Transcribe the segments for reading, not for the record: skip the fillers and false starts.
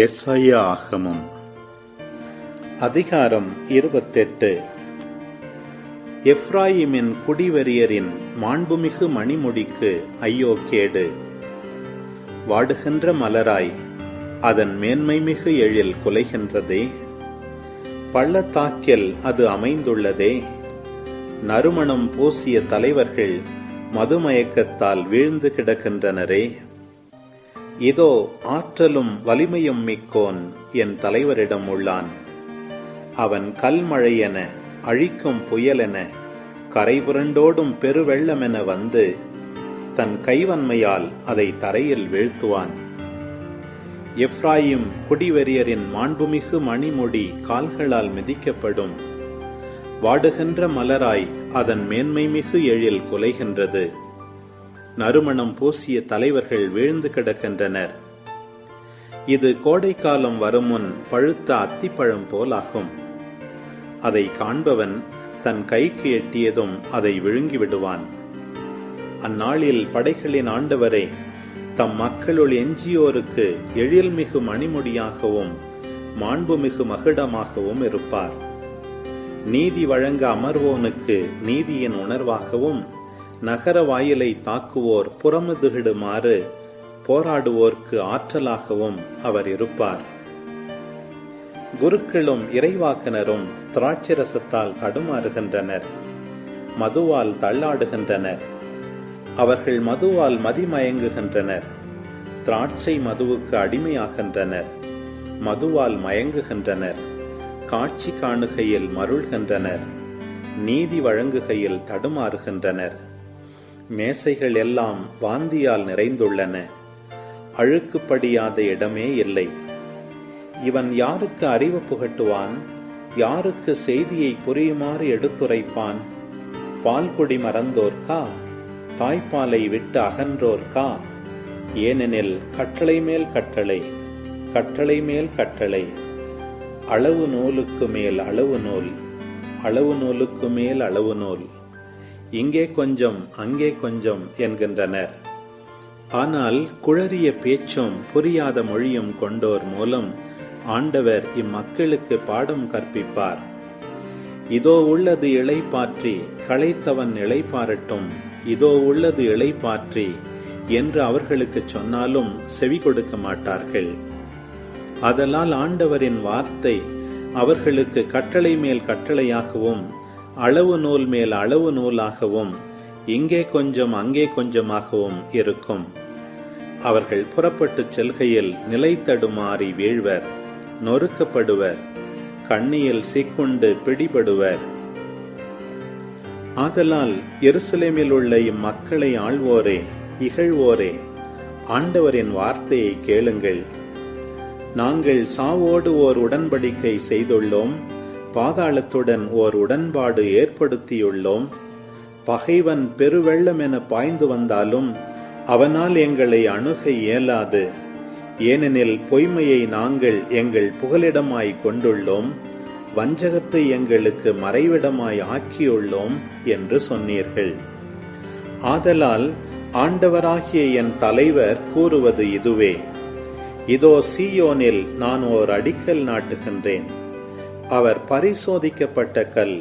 எசாயா ஆகமம் அதிகாரம் 28. எப்ராயிமின் குடிவெறியரின் மாண்புமிகு மணிமுடிக்கு ஐயோ கேடு! வாடுகின்ற மலராய் அதன் மேன்மைமிகு எழில் குலைகின்றதே. பள்ளத்தாக்கில் அது அமைந்துள்ளதே. நறுமணம் பூசிய தலைவர்கள் மதுமயக்கத்தால் வீழ்ந்து கிடக்கின்றனரே. இதோ ஆற்றலும் வலிமையும் மிக்கோன் என் தலைவரிடம் உள்ளான். அவன் கல்மழையென அழிக்கும் புயலென கரைபுரண்டோடும் பெருவெள்ளமென வந்து தன் கைவன்மையால் அதை தரையில் வீழ்த்துவான். எப்ராயிம் குடிவெறியரின் மாண்புமிகு மணிமுடி கால்களால் மிதிக்கப்படும். வாடுகின்ற மலராய் அதன் மேன்மைமிகு எழில் குலைகின்றது. நறுமணம் பூசிய தலைவர்கள் வீழ்ந்து கிடக்கின்றனர். இது கோடைக்காலம் வருமுன் பழுத்த அத்திப்பழம் போலாகும். அதை காண்பவன் தன் கைக்கு எட்டியதும் அதை விழுங்கி விடுவான். அந்நாளில் படைகளின் ஆண்டவரே தம் மக்களுள் எஞ்சியோருக்கு எழில்மிகு மணிமுடியாகவும் மாண்புமிகு மகுடமாகவும் இருப்பார். நீதி வழங்க அமர்வோனுக்கு நீதியின் உணர்வாகவும், நகர வாயிலை தாக்குவோர் புறமுதுகிடுமாறு போராடுவோர்க்கு ஆற்றலாகவும் அவர் இருப்பார். குருக்களும் இறைவாக்கினரும் திராட்சரசத்தால் தடுமாறுகின்றனர், மதுவால் தள்ளாடுகின்றனர். அவர்கள் மதுவால் மதிமயங்குகின்றனர், திராட்சை மதுவுக்கு அடிமையாகின்றனர். மதுவால் மயங்குகின்றனர், காட்சி காணுகையில் மருள்கின்றனர், நீதி வழங்குகையில் தடுமாறுகின்றனர். மேசைகள் எல்லாம் வாந்தியால் நிறைந்துள்ளன, அழுக்குப்படியாத இடமே இல்லை. இவன் யாருக்கு அறிவு புகட்டுவான்? யாருக்கு செய்தியை புரியுமாறு எடுத்துரைப்பான்? பால்குடி மறந்தோர்க்கா? தாய்ப்பாலை விட்டு அகன்றோர்க்கா? ஏனெனில் கட்டளை மேல் கட்டளை, கட்டளை மேல் கட்டளை, அளவு நூலுக்கு மேல் அளவு நூல், அளவு நூலுக்கு மேல் அளவு நூல், இங்கே கொஞ்சம் அங்கே கொஞ்சம் என்கின்றனர். ஆனால் குழறிய பேச்சும் புரியாத மொழியும் கொண்டோர் மூலம் ஆண்டவர் இம்மக்களுக்கு பாடம் கற்பிப்பார். இதோ உள்ளது இளைப்பாற்றி, களைத்தவன் இளைப்பாறட்டும், இதோ உள்ளது இளைப்பாற்றி என்று அவர்களுக்கு சொன்னாலும் செவி கொடுக்க மாட்டார்கள். ஆதலால் ஆண்டவரின் வார்த்தை அவர்களுக்கு கட்டளை மேல் கட்டளையாகவும், அளவு நூல் மேல் அளவு நூலாகவும், இங்கே கொஞ்சம் அங்கே கொஞ்சமாகவும் இருக்கும். அவர்கள் புறப்பட்டுச் செல்கையில் நிலை தடுமாறி வீழ்வர், நொறுக்கப்படுவர், கண்ணியில் சிக்குண்டு பிடிபடுவர். ஆதலால் எருசலேமில் உள்ள இம்மக்களை ஆள்வோரே, இகழ்வோரே, ஆண்டவரின் வார்த்தையை கேளுங்கள். நாங்கள் சாவோடு ஓர் உடன்படிக்கை செய்துள்ளோம், பாதாளத்துடன் ஓர் உடன்பாடு ஏற்படுத்தியுள்ளோம். பகைவன் பெருவெள்ளம் என பாய்ந்து வந்தாலும் அவனால் எங்களை அணுக இயலாது. ஏனெனில் பொய்மையை நாங்கள் எங்கள் புகலிடமாய் கொண்டுள்ளோம், வஞ்சகத்தை எங்களுக்கு மறைவிடமாய் ஆக்கியுள்ளோம் என்று சொன்னீர்கள். ஆதலால் ஆண்டவராகிய என் தலைவர் கூறுவது இதுவே: இதோ சீயோனில் நான் ஓர் அடிக்கல் நாட்டுகின்றேன். அவர் பரிசோதிக்கப்பட்ட கல்,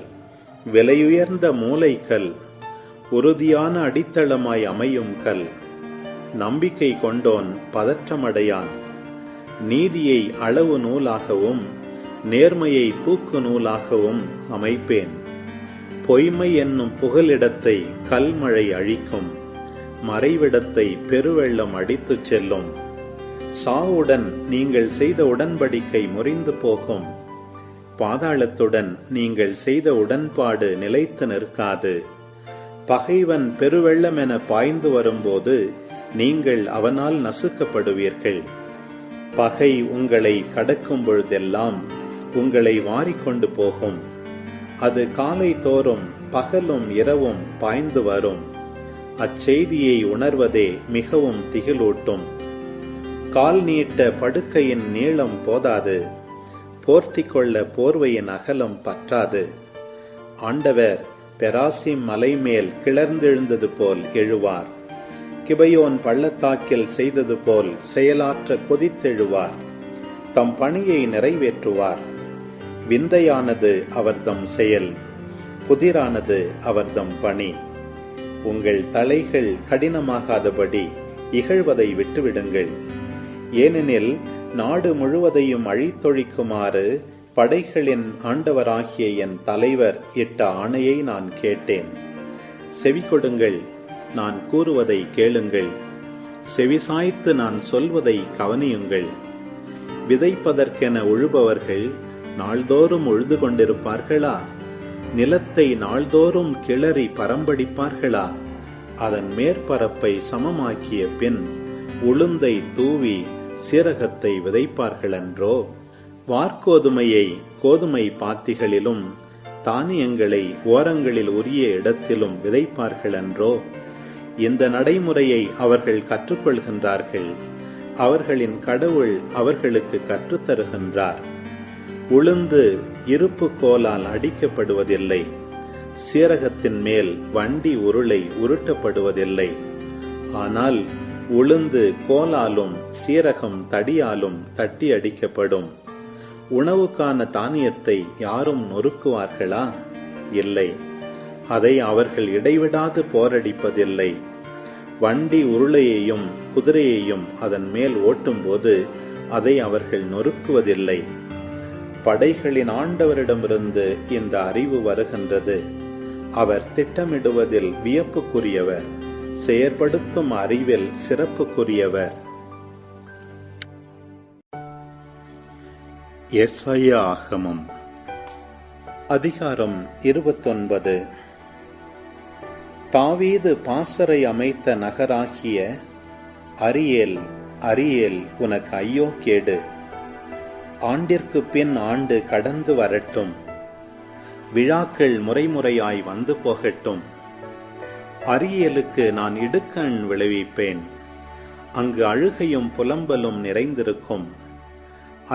விலையுயர்ந்த மூலைக்கல், உறுதியான அடித்தளமாய் அமையும் கல். நம்பிக்கை கொண்டோன் பதற்றமடையான். நீதியை அளவு நூலாகவும் நேர்மையை தூக்கு நூலாகவும் அமைப்பேன். பொய்மை என்னும் புகலிடத்தை கல்மழை அழிக்கும், மறைவிடத்தை பெருவெள்ளம் அடித்துச் செல்லும். சாவுடன் நீங்கள் செய்த உடன்படிக்கை முறிந்து போகும். பாதாளத்துடன் நீங்கள் செய்த உடன்பாடு நிலைத்து நிற்காது. பகைவன் பெருவெள்ளம் என பாய்ந்து வரும்போது நீங்கள் அவனால் நசுக்கப்படுவீர்கள். பகை உங்களை கடக்கும் பொழுதெல்லாம் உங்களை வாரிக்கொண்டு போகும். அது காலை தோறும் பகலும் இரவும் பாய்ந்து வரும். அச்செய்தியை உணர்வதே மிகவும் திகிலூட்டும். கால் நீட்ட படுக்கையின் நீளம் போதாது, போர்த்திக்கொள்ள போர்வையின் அகலம் பற்றாது. ஆண்டவர் பெராசிம் மலை மேல் கிளர்ந்தெழுந்தது போல் எழுவார். கிபையோன் பள்ளத்தாக்கில் செய்தது போல் செயலாற்ற கொதித்தெழுவார். தம் பணியை நிறைவேற்றுவார். விந்தையானது அவர்தம் செயல், புதிரானது அவர்தம் பணி. உங்கள் தலைகள் கடினமாகாதபடி இகழ்வதை விட்டுவிடுங்கள். ஏனெனில் நாடு முழுவதையும் அழித்தொழிக்குமாறு படைகளின் ஆண்டவராகிய என் தலைவர் இட்ட ஆணையை நான் கேட்டேன். செவி கொடுங்கள், நான் கூறுவதை கேளுங்கள். செவிசாய்த்து நான் சொல்வதை கவனியுங்கள். விதைப்பதற்கென உழுபவர்கள் நாள்தோறும் உழுது கொண்டிருப்பார்களா? நிலத்தை நாள்தோறும் கிளறி பரம்படிப்பார்களா? அதன் மேற்பரப்பை சமமாக்கிய பின் உளுந்தை தூவி சீரகத்தை விதைப்பார்களன்றோ? வார்கோதுமையை கோதுமை பாத்திகளிலும் தானியங்களை ஓரங்களில் உரிய இடத்திலும் விதைப்பார்களன்றோ? இந்த நடைமுறையை அவர்கள் கற்றுக்கொள்கின்றார்கள். அவர்களின் கடவுள் அவர்களுக்கு கற்றுத்தருகின்றார். உளுந்து இருப்பு கோலால் அடிக்கப்படுவதில்லை, சீரகத்தின் மேல் வண்டி உருளை உருட்டப்படுவதில்லை. ஆனால் உளுந்து கோலாலும் சீரகம் தடியாலும் தட்டி அடிக்கப்படும். உணவுக்கான தானியத்தை யாரும் நொறுக்குவார்களா? இல்லை, அதை அவர்கள் இடைவிடாது போரடிப்பதில்லை. வண்டி உருளையையும் குதிரையையும் அதன் மேல் ஓட்டும் போது அதை அவர்கள் நொறுக்குவதில்லை. படைகளின் ஆண்டவரிடமிருந்து இந்த அறிவு வருகின்றது. அவர் திட்டமிடுவதில் வியப்புக்குரியவர், செயற்படுத்தும் அறிவில் சிறப்புக்குரியவர். எசாயா ஆகமம் அதிகாரம் 29. தாவீது பாசறை அமைத்த நகராகிய அரியேல், அரியேல், உனக்கு ஐயோ கேடு! ஆண்டிற்கு பின் ஆண்டு கடந்து வரட்டும், விழாக்கள் முறைமுறையாய் வந்து போகட்டும். அரியேலுக்கு நான் இடுக்கண் விளைவிப்பேன், அங்கு அழுகையும் புலம்பலும் நிறைந்திருக்கும்.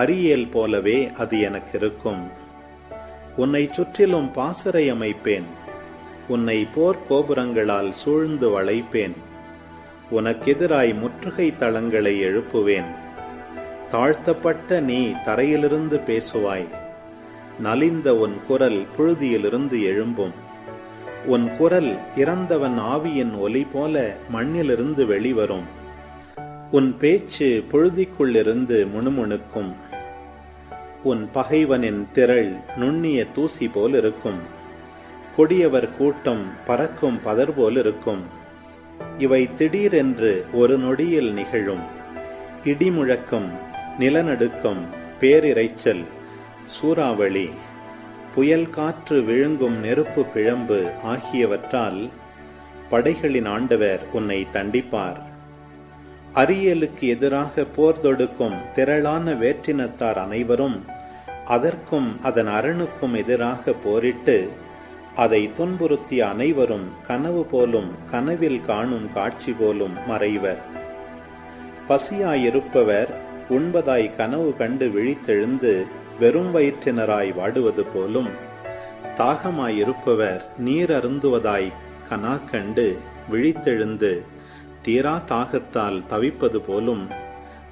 அரியேல் போலவே அது எனக்கு இருக்கும். உன்னை சுற்றிலும் பாசறை அமைப்பேன், உன்னை போர் கோபுரங்களால் சூழ்ந்து வளைப்பேன். உனக்கெதிராய் முற்றுகை தளங்களை எழுப்புவேன். தாழ்த்தப்பட்ட நீ தரையிலிருந்து பேசுவாய். நலிந்த உன் குரல் புழுதியிலிருந்து எழும்பும். உன் குரல் இறந்தவன் ஆவியின் ஒலி போல மண்ணிலிருந்து வெளிவரும். உன் பேச்சு புழுதிக்குள்ளிருந்து முணுமுணுக்கும். உன் பகைவனின் திரள் நுண்ணிய தூசி போல் இருக்கும். கொடியவர் கூட்டம் பறக்கும் பதர் போல் இருக்கும். இவை திடீரென்று ஒரு நொடியில் நிகழும். இடிமுழக்கம், நிலநடுக்கம், பேரிரைச்சல், சூறாவளி, புயல் காற்று விழுங்கும் நெருப்பு பிழம்பு ஆகியவற்றால் படைகளின் ஆண்டவர் உன்னை தண்டிப்பார். அரியேலுக்கு எதிராக போர் தொடுக்கும் திரளான வேற்றினத்தார் அனைவரும் அதற்கும் அதன் அரணுக்கும் எதிராக போரிட்டு அதை துன்புறுத்திய அனைவரும் கனவு போலும் கனவில் காணும் காட்சி போலும் மறைவர். பசியாயிருப்பவர் உண்பதாய் கனவு கண்டு விழித்தெழுந்து வெறும் வயிற்றினராய் வாடுவது போலும், தாகமாயிருப்பவர் நீர் அருந்துவதாய் கனா கண்டு விழித்தெழுந்து தீரா தாகத்தால் தவிப்பது போலும்,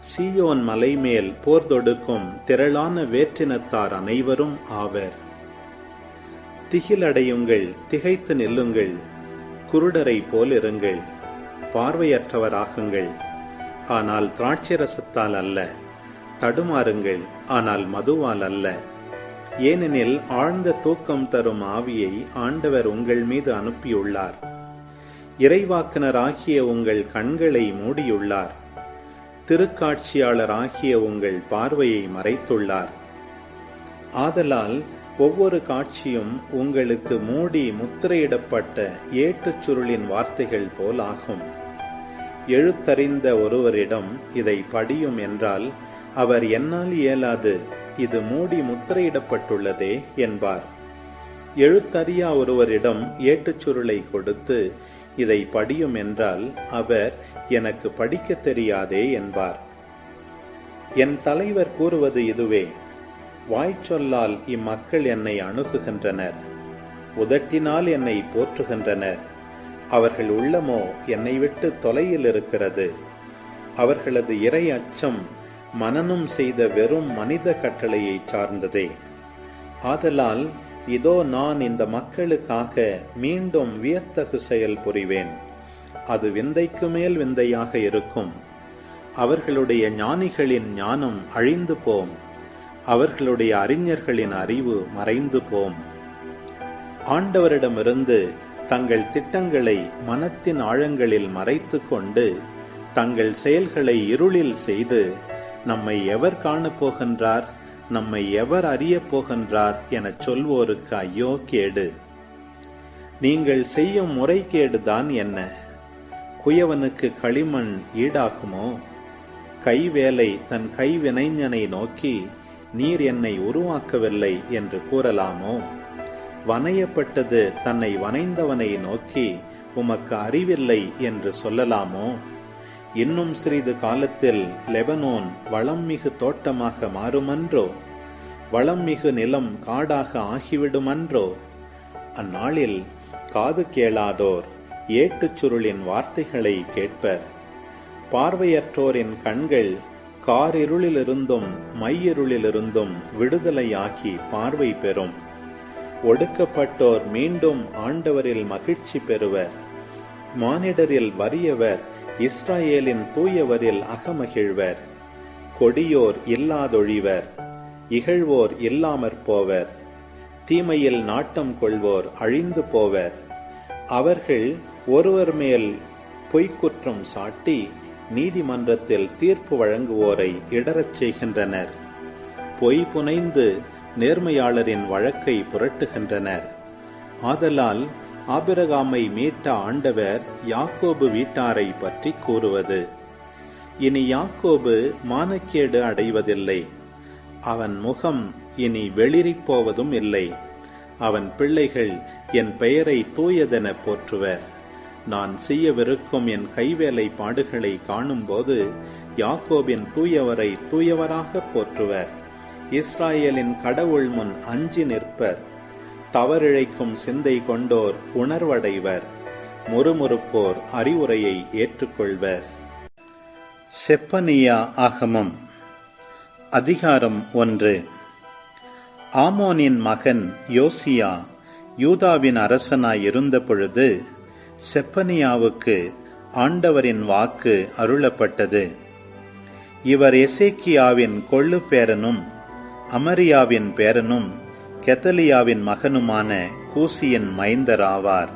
சீயோன் மலைமேல் போர் தொடுக்கும் திரளான வேற்றினத்தார் அனைவரும் ஆவர். திகிலடையுங்கள், திகைத்து நில்லுங்கள், குருடரை போலிருங்கள், பார்வையற்றவராகுங்கள், ஆனால் திராட்சரசத்தால் அல்ல, தடுமாறுங்கள், ஆனால் மதுவால் அல்ல. ஏனெனில் ஆழ்ந்த தூக்கம் தரும் ஆவியை ஆண்டவர் உங்கள் மீது அனுப்பியுள்ளார். இறைவாக்கினராகிய உங்கள் கண்களை மூடியுள்ளார். திருக்காட்சியாளர் ஆகிய உங்கள் பார்வையை மறைத்துள்ளார். ஆதலால் ஒவ்வொரு காட்சியும் உங்களுக்கு மூடி முத்திரையிடப்பட்ட ஏட்டுச் சுருளின் வார்த்தைகள் போல் ஆகும். எழுத்தறிந்த ஒருவரிடம் இதை படியும் என்றால் அவர் என்னால் இயலாது, இது மூடி முத்திரையிடப்பட்டுள்ளதே என்பார். எழுத்தறியா ஒருவரிடம் ஏட்டுச் சுருளை கொடுத்து இதை படியும் என்றால் அவர் எனக்கு படிக்க தெரியாதே என்பார். என் தலைவர் கூறுவது இதுவே: வாய்ச்சொல்லால் இம்மக்கள் என்னை அணுகுகின்றனர், உதட்டினால் என்னை போற்றுகின்றனர். அவர்கள் உள்ளமோ என்னை விட்டு தொலையில் இருக்கிறது. அவர்களது இறை அச்சம் மனனும் செய்த வெறும் மனித கட்டளையை சார்ந்ததே. ஆதலால் இதோ நான் இந்த மக்களுக்காக மீண்டும் வியத்தகு செயல் புரிவேன். அது விந்தைக்கு மேல் விந்தையாக இருக்கும். அவர்களுடைய ஞானிகளின் ஞானம் அழிந்து போம், அவர்களுடைய அறிஞர்களின் அறிவு மறைந்து போம். ஆண்டவரிடமிருந்து தங்கள் திட்டங்களை மனத்தின் ஆழங்களில் மறைத்து கொண்டு தங்கள் செயல்களை இருளில் செய்து நம்மை எவர் காணப்போகின்றார், நம்மை எவர் அறியப் போகின்றார் எனச் சொல்வோருக்கு ஐயோ கேடு. நீங்கள் செய்யும் முறைகேடுதான் என்ன? குயவனுக்கு களிமண் ஈடாகுமோ? கைவேலை தன் கைவினைஞனை நோக்கி நீர் என்னை உருவாக்கவில்லை என்று கூறலாமோ? வனையப்பட்டது தன்னை வனைந்தவனை நோக்கி உமக்கு அறிவில்லை என்று சொல்லலாமோ? இன்னும் சிறிது காலத்தில் லெபனோன் வளம்மிகு தோட்டமாக மாறுமன்றோ? வளம்மிகு நிலம் காடாக ஆகிவிடுமன்றோ? அந்நாளில் காது கேளாதோர் ஏட்டுச் சுருளின் வார்த்தைகளை கேட்பர். பார்வையற்றோரின் கண்கள் காரிருளிலிருந்தும் மையிருளிலிருந்தும் விடுதலையாகி பார்வை பெறும். ஒடுக்கப்பட்டோர் மீண்டும் ஆண்டவரில் மகிழ்ச்சி பெறுவர். மானிடரில் வறியவர் இஸ்ராயேலின் தூயவரில் அகமகிழ்வர். கொடியோர் இல்லாதொழிவர், இகழ்வோர் இல்லாமற் போவர். தீமையில் நாட்டம் கொள்வோர் அழிந்து போவர். அவர்கள் ஒருவர் மேல் பொய்க்குற்றம் சாட்டி நீதிமன்றத்தில் தீர்ப்பு வழங்குவோரை இடரச் செய்கின்றனர். பொய் புனைந்து நேர்மையாளரின் வழக்கை புரட்டுகின்றனர். ஆதலால் ஆபிரகாமை மீட்ட ஆண்டவர் யாக்கோபு வீட்டாரை பற்றி கூறுவது: இனி யாக்கோபு மானக்கேடு அடைவதில்லை, அவன் முகம் இனி வெளிரிப் போவதும் இல்லை. அவன் பிள்ளைகள் என் பெயரை தூயதென போற்றுவர். நான் செய்யவிருக்கும் என் கைவேலை பாடுகளை காணும்போது யாக்கோபின் தூயவரை தூயவராக போற்றுவர். இஸ்ராயேலின் கடவுள் முன் அஞ்சி நிற்பர். தவறிழைக்கும் சிந்தை கொண்டோர் உணர்வடைவர். முறுமுறுப்போர் அறிவுரையை ஏற்றுக்கொள்வர். செப்பனியா ஆகமம் அதிகாரம் 1. ஆமோனின் மகன் யோசியா யூதாவின் அரசனாய் இருந்த பொழுது செப்பனியாவுக்கு ஆண்டவரின் வாக்கு அருளப்பட்டது. இவர் எசேக்கியாவின் கொள்ளு பேரனும் அமரியாவின் பேரனும் கெதலியாவின் மகனுமான கூசியின் மைந்தர் ஆவார்.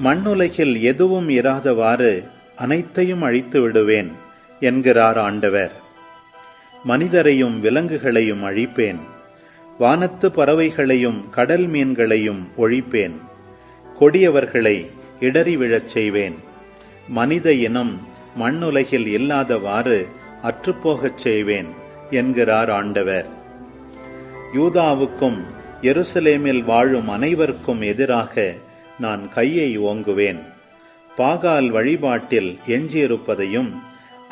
மண்ணுலகில் எதுவும் இராதவாறு அனைத்தையும் அழித்து விடுவேன் என்கிறார் ஆண்டவர். மனிதரையும் விலங்குகளையும் அழிப்பேன். வானத்து பறவைகளையும் கடல் மீன்களையும் ஒழிப்பேன். கொடியவர்களை இடறி விழச் செய்வேன். மனித இனம் மண்ணுலகில் இல்லாதவாறு அற்றுப்போகச் செய்வேன் என்கிறார் ஆண்டவர். யூதாவுக்கும் எருசலேமில் வாழும் அனைவருக்கும் எதிராக நான் கையை ஓங்குவேன். பாகால் வழிபாட்டில் எஞ்சியிருப்பதையும்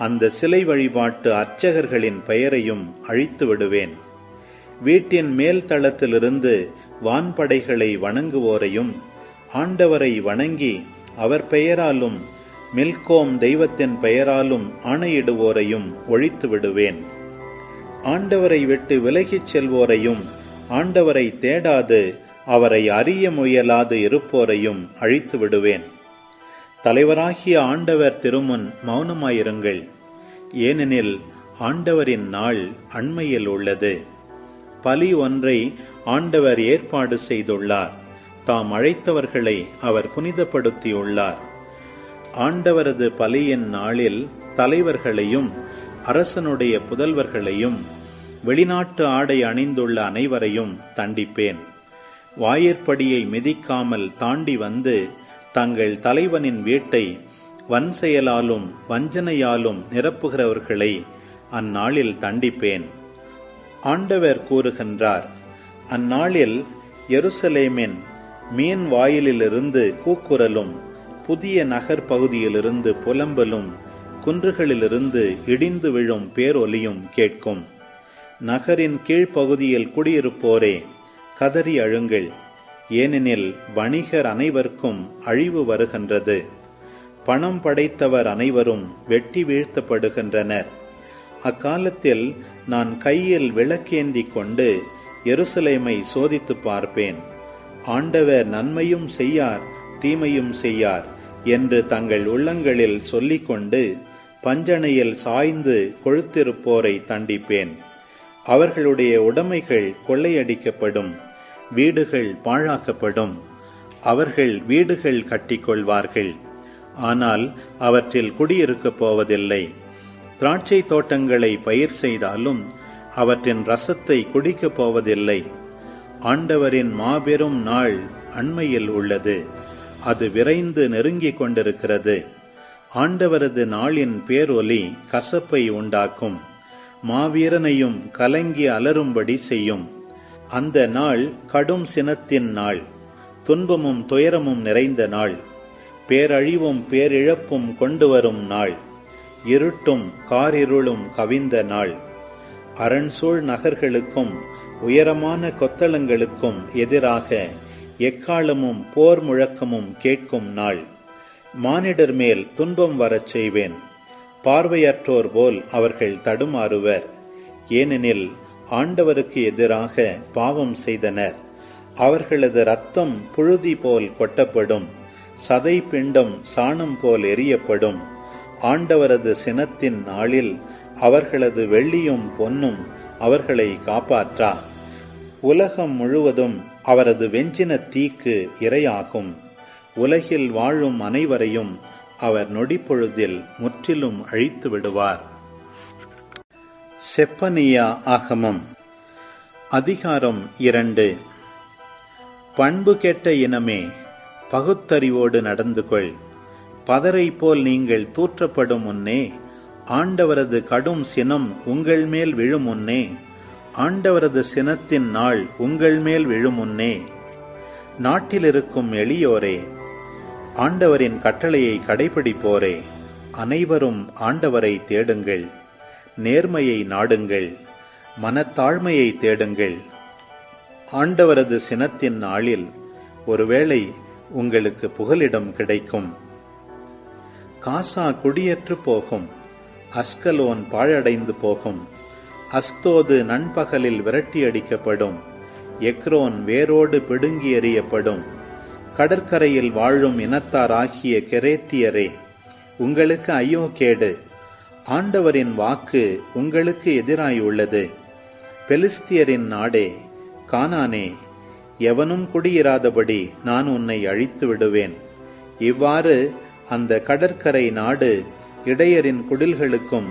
அந்த சிலை வழிபாட்டு அர்ச்சகர்களின் பெயரையும் அழித்து விடுவேன். வீட்டின் மேல் தளத்திலிருந்து வான்படைகளை வணங்குவோரையும் ஆண்டவரை வணங்கி அவர் பெயராலும் மில்கோம் தெய்வத்தின் பெயராலும் ஆணையிடுவோரையும் ஒழித்து விடுவேன். ஆண்டவரை விட்டு விலகிச் செல்வோரையும் ஆண்டவரை தேடாது அவரை அறிய முயலாது இருப்போரையும் அழித்து விடுவேன். தலைவராகிய ஆண்டவர் திருமுன் மௌனமாயிருங்கள், ஏனெனில் ஆண்டவரின் நாள் அண்மையில் உள்ளது. பலி ஒன்றை ஆண்டவர் ஏற்பாடு செய்துள்ளார். தாம் அழைத்தவர்களை அவர் புனிதப்படுத்தியுள்ளார். ஆண்டவரது பலியின் நாளில் தலைவர்களையும் அரசனுடைய புதல்வர்களையும் வெளிநாட்டு ஆடை அணிந்துள்ள அனைவரையும் தண்டிப்பேன். வாயிற்படியை மிதிக்காமல் தாண்டி வந்து தங்கள் தலைவனின் வீட்டை வன்செயலாலும் வஞ்சனையாலும் நிரப்புகிறவர்களை அந்நாளில் தண்டிப்பேன். ஆண்டவர் கூறுகின்றார்: அந்நாளில் எருசலேமின் மீன் வாயிலிலிருந்து கூக்குரலும் புதிய நகர் பகுதியிலிருந்து புலம்பலும் குன்றுகளிலிருந்து இடிந்து விழும் பேரொலியும் கேட்கும். நகரின் கீழ்ப்பகுதியில் குடியிருப்போரே, கதறி அழுங்கள், ஏனெனில் வணிகர் அனைவருக்கும் அழிவு வருகின்றது. பணம் படைத்தவர் அனைவரும் வெட்டி வீழ்த்தப்படுகின்றனர். அக்காலத்தில் நான் கையில் விளக்கேந்தி கொண்டு எருசலேமை சோதித்து பார்ப்பேன். ஆண்டவர் நன்மையும் செய்யார் தீமையும் செய்யார் என்று தங்கள் உள்ளங்களில் சொல்லிக்கொண்டு பஞ்சணையில் சாய்ந்து கொழுத்திருப்போரை தண்டிப்பேன். அவர்களுடைய உடைமைகள் கொள்ளையடிக்கப்படும், வீடுகள் பாழாக்கப்படும். அவர்கள் வீடுகள் கட்டிக்கொள்வார்கள், ஆனால் அவற்றில் குடியிருக்கப் போவதில்லை. திராட்சை தோட்டங்களை பயிர் செய்தாலும் அவற்றின் ரசத்தை குடிக்கப் போவதில்லை. ஆண்டவரின் மாபெரும் நாள் அண்மையில் உள்ளது, அது விரைந்து நெருங்கிக் கொண்டிருக்கிறது. ஆண்டவரது நாளின் பேரொலி கசப்பை உண்டாக்கும், மாவீரனையும் கலங்கி அலறும்படி செய்யும். அந்த நாள் கடும் சினத்தின் நாள், துன்பமும் துயரமும் நிறைந்த நாள், பேரழிவும் பேரிழப்பும் கொண்டு வரும் நாள், இருட்டும் காரிருளும் கவிந்த நாள். அரண்சூழ் நகர்களுக்கும் உயரமான கொத்தளங்களுக்கும் எதிராக எக்காலமும் போர் முழக்கமும் கேட்கும் நாள். மானிடர் மேல் துன்பம் வரச் செய்வேன். பார்வையற்றோர் போல் அவர்கள் தடுமாறுவர், ஏனெனில் ஆண்டவருக்கு எதிராக பாவம் செய்தனர். அவர்களது இரத்தம் புழுதி போல் கொட்டப்படும், சதை பிண்டம் சாணம் போல் எரியப்படும். ஆண்டவரது சினத்தின் நாளில் அவர்களது வெள்ளியும் பொன்னும் அவர்களை காப்பாற்றா. உலகம் முழுவதும் அவரது வெஞ்சின தீக்கு இரையாகும். உலகில் வாழும் அனைவரையும் அவர் நொடிப்பொழுதில் முற்றிலும் அழித்து விடுவார். செப்பனியா ஆகமம் அதிகாரம் 2. பண்பு கெட்ட இனமே, பகுத்தறிவோடு நடந்து கொள். பதரை போல் நீங்கள் தூற்றப்படும் முன்னே, ஆண்டவரது கடும் சினம் உங்கள் மேல் விழும் முன்னே, ஆண்டவரது சினத்தின் நாள் உங்கள் மேல் விழும் முன்னே, நாட்டிலிருக்கும் எளியோரே, ஆண்டவரின் கட்டளையை கடைபிடிப்போரே, அனைவரும் ஆண்டவரை தேடுங்கள். நேர்மையை நாடுங்கள், மனத்தாழ்மையை தேடுங்கள். ஆண்டவரது சினத்தின் நாளில் ஒருவேளை உங்களுக்கு புகலிடம் கிடைக்கும். காசா குடியேற்று போகும், அஸ்கலோன் பாழடைந்து போகும். அஸ்தோது நண்பகலில் விரட்டி அடிக்கப்படும், எக்ரோன் வேரோடு பிடுங்கி எறியப்படும். கடற்கரையில் வாழும் இனத்தாராகிய கெரேத்தியரே, உங்களுக்கு ஐயோ கேடு! ஆண்டவரின் வாக்கு உங்களுக்கு எதிராய் உள்ளது. பெலிஸ்தியரின் நாடே, கானானே, எவனும் குடியிராதபடி நான் உன்னை அழித்து விடுவேன். இவ்வாறு அந்த கடற்கரை நாடு இடையரின் குடில்களுக்கும்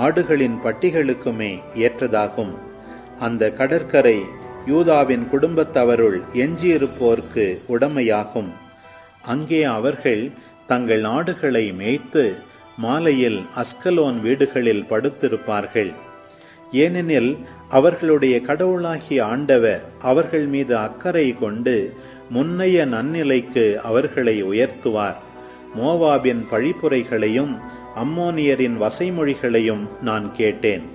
ஆடுகளின் பட்டிகளுக்குமே ஏற்றதாகும். அந்த கடற்கரை யூதாவின் குடும்பத்தவருள் எஞ்சியிருப்போர்க்கு உடைமையாகும். அங்கே அவர்கள் தங்கள் ஆடுகளை மேய்த்து மாலையில் அஸ்கலோன் வீடுகளில் படுத்திருப்பார்கள். ஏனெனில் அவர்களுடைய கடவுளாகிய ஆண்டவர் அவர்கள் மீது அக்கறை கொண்டு முன்னைய நன்னிலைக்கு அவர்களை உயர்த்துவார். மோவாபின் பழிப்புரைகளையும் அம்மோனியரின் வசைமொழிகளையும் நான் கேட்டேன்.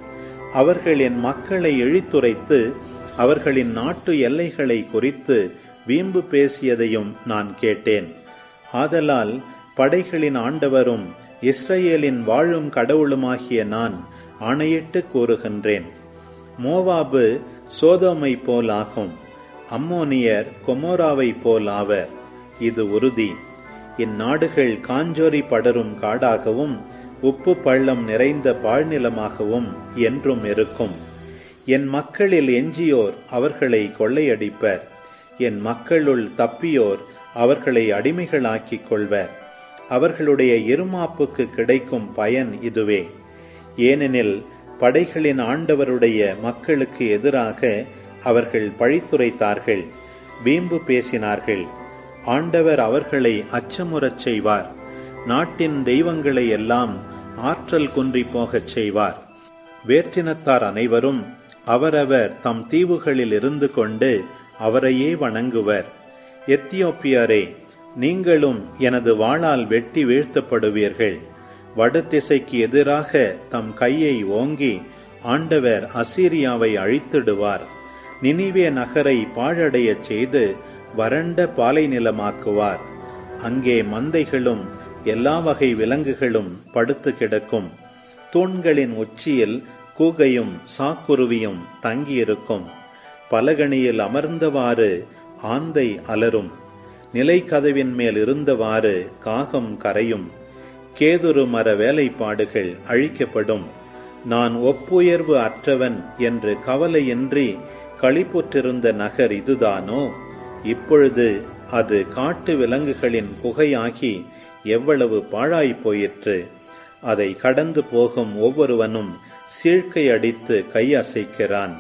அவர்கள் என் மக்களை இழித்துரைத்து அவர்களின் நாட்டு எல்லைகளை குறித்து வீம்பு பேசியதையும் நான் கேட்டேன். ஆதலால் படைகளின் ஆண்டவரும் இஸ்ரவேலின் வாழும் கடவுளுமாகிய நான் ஆணையிட்டு கூறுகின்றேன், மோவாபு சோதோமை போல் ஆகும், அம்மோனியர் கொமோராவை போல் ஆவர். இது உறுதி. இந்நாடுகள் காஞ்சோரி படரும் காடாகவும் உப்பு பள்ளம் நிறைந்த பாழ்நிலமாகவும் என்றும் இருக்கும். என் மக்களில் எஞ்சியோர் அவர்களை கொள்ளையடிப்பர். என் மக்களுள் தப்பியோர் அவர்களை அடிமைகளாக்கிக் கொள்வர். அவர்களுடைய இருமாப்புக்கு கிடைக்கும் பயன் இதுவே. ஏனெனில் படைகளின் ஆண்டவருடைய மக்களுக்கு எதிராக அவர்கள் பழித்துரைத்தார்கள், வீம்பு பேசினார்கள். ஆண்டவர் அவர்களை அச்சமுறச் செய்வார். நாட்டின் தெய்வங்களை எல்லாம் ஆற்றல் குன்றி போகச் செய்வார். வேற்றினத்தார் அனைவரும் அவரவர் தம் தீவுகளில் இருந்து கொண்டு அவரையே வணங்குவர். எத்தியோப்பியரே, நீங்களும் எனது வாளால் வெட்டி வீழ்த்தப்படுவீர்கள். வடதிசைக்கு எதிராக தம் கையை ஓங்கி ஆண்டவர் அசீரியாவை அழித்திடுவார். நினிவே நகரை பாழடையச் செய்து வறண்ட பாலை நிலமாக்குவார். அங்கே மந்தைகளும் எல்லா வகை விலங்குகளும் படுத்து கிடக்கும். தூண்களின் உச்சியில் கூகையும் சாக்குருவியும் தங்கியிருக்கும். பலகணியில் அமர்ந்தவாறு ஆந்தை அலரும். நிலைக்கதவின் மேல் இருந்தவாறு காகம் கரையும். கேதுரு மர வேலைப்பாடுகள் அழிக்கப்படும். நான் ஒப்புயர்வு அற்றவன் என்று கவலையின்றி களிப்புற்றிருந்த நகர் இதுதானோ? இப்பொழுது அது காட்டு விலங்குகளின் குகையாகி எவ்வளவு பாழாய் போயிற்று! அதை கடந்து போகும் ஒவ்வொருவனும் சீழ்க்கை அடித்து கையசைக்கிறான்.